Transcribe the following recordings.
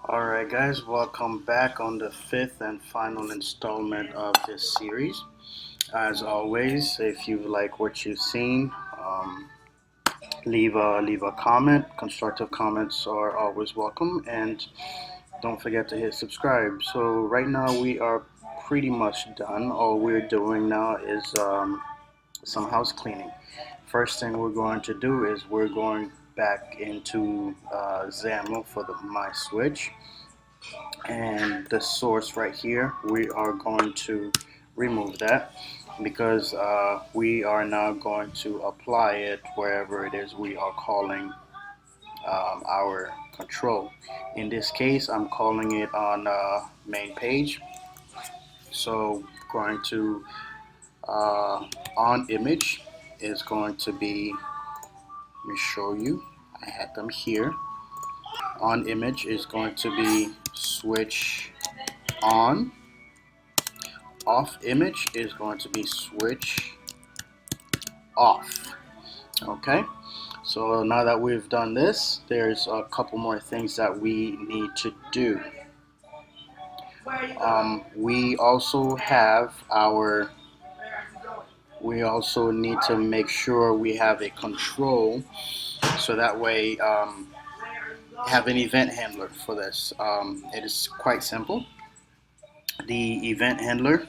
Alright guys, welcome back on the fifth and final installment of this series. As always, if you like what you've seen, leave a comment. Constructive comments are always welcome, and don't forget to hit subscribe. So right now we are pretty much done. All we're doing now is some house cleaning. First thing we're going to do is we're going back into XAML for my switch, and the source right here, we are going to remove that because we are now going to apply it wherever it is we are calling our control. In this case, I'm calling it on main page. So going to on image is going to be, let me show you, I had them here. On image is going to be switch on. Off image is going to be switch off. Okay, so now that we've done this, there's a couple more things that we need to do. We also need to make sure we have a control, so that way have an event handler for this. It is quite simple. The event handler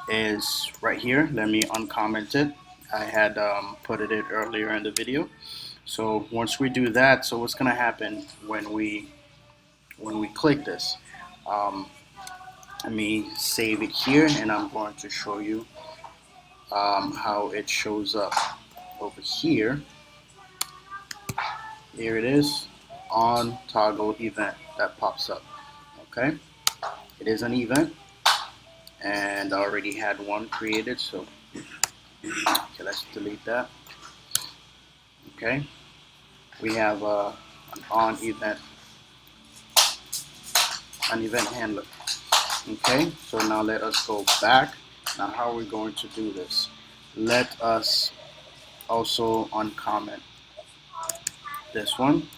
is right here. Let me uncomment it. I had put it in earlier in the video. So once we do that, so what's gonna happen when we click this? Let me save it here, and I'm going to show you how it shows up over here. Here it is, on toggle event, that pops up. Okay, it is an event, and I already had one created, so okay, let's delete that. Okay, we have an event handler. Okay, so now let us go back. Now how are we going to do this? Let us also uncomment this one.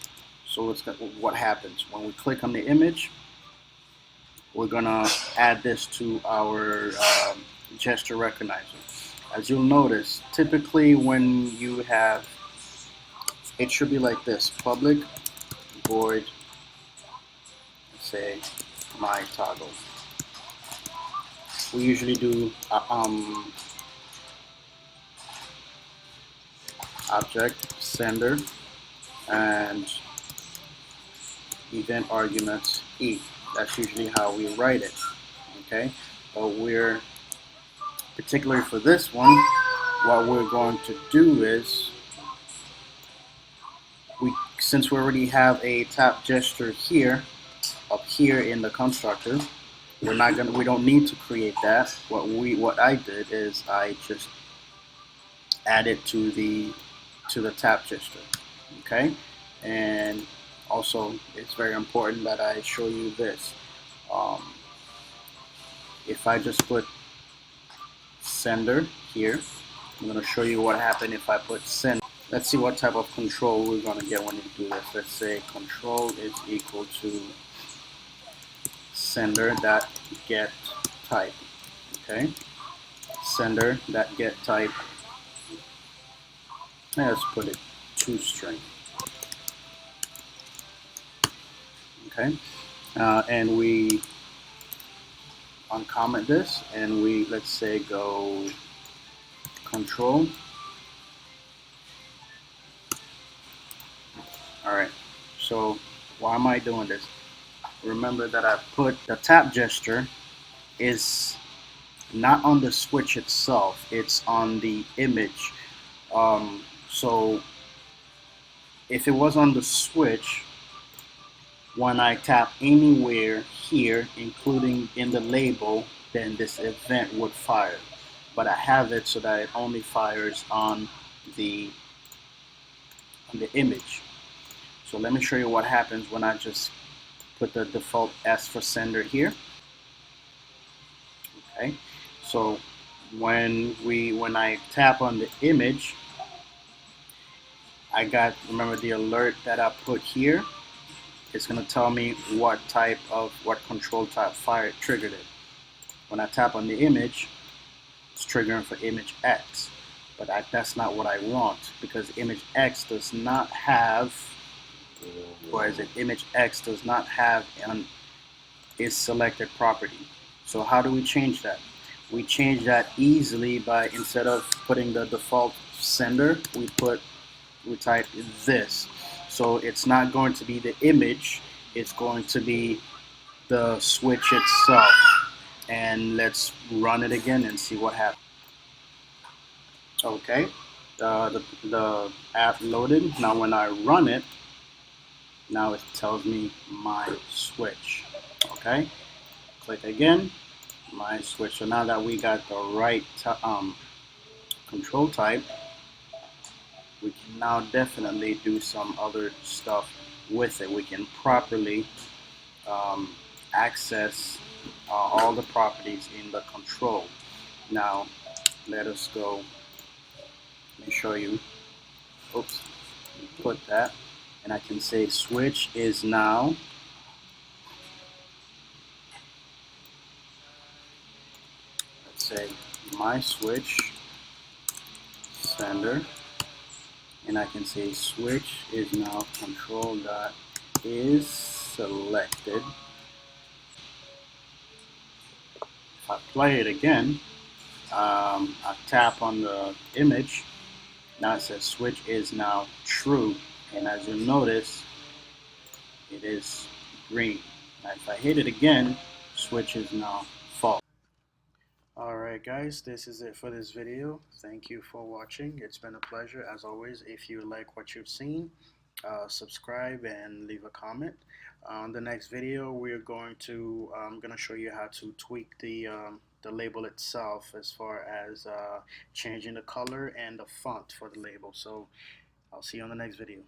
So what happens when we click on the image? We're gonna add this to our gesture recognizer. As you'll notice, typically when you have, it should be like this: public void, say my toggle. We usually do object sender and event arguments e. That's usually how we write it. Okay, but we're particularly for this one, what we're going to do is, since we already have a tap gesture here, up here in the constructor, we don't need to create that. What I did is I just added to the tap gesture. Okay, and also it's very important that I show you this. If I just put sender here, I'm going to show you what happened if I put send. Let's see what type of control we're going to get when you do this. Let's say control is equal to sender.get type. Okay, sender.get type. Let's put it toString. Okay, and we uncomment this, and we, let's say, go control. Alright, so why am I doing this? Remember that I put the tap gesture is not on the switch itself, it's on the image. So if it was on the switch, when I tap anywhere here, including in the label, then this event would fire. But I have it so that it only fires on the image. So let me show you what happens when I just put the default S for sender here. Okay, so when I tap on the image, I got, remember the alert that I put here? it's going to tell me what control type fire triggered it. When I tap on the image, it's triggering for image X. But that's not what I want, because image X does not have, or is it image X does not have an is selected property. So how do we change that? We change that easily by, instead of putting the default sender, we type this. So it's not going to be the image, it's going to be the switch itself. And let's run it again and see what happens. Okay, the app loaded. Now when I run it, now it tells me my switch. Okay, click again, my switch. So now that we got the right control type, we can now definitely do some other stuff with it. We can properly access all the properties in the control. Now let us go. Let me show you. Oops, put that, and I can say switch is now, let's say my switch sender, and I can say switch is now control dot is selected. If I play it again, I tap on the image. Now it says switch is now true, and as you notice, it is green. Now if I hit it again, switch is now false. Alright guys, this is it for this video. Thank you for watching. It's been a pleasure as always. If you like what you've seen, subscribe and leave a comment. On the next video, we're going to I'm going to show you how to tweak the label itself, as far as changing the color and the font for the label. So I'll see you on the next video.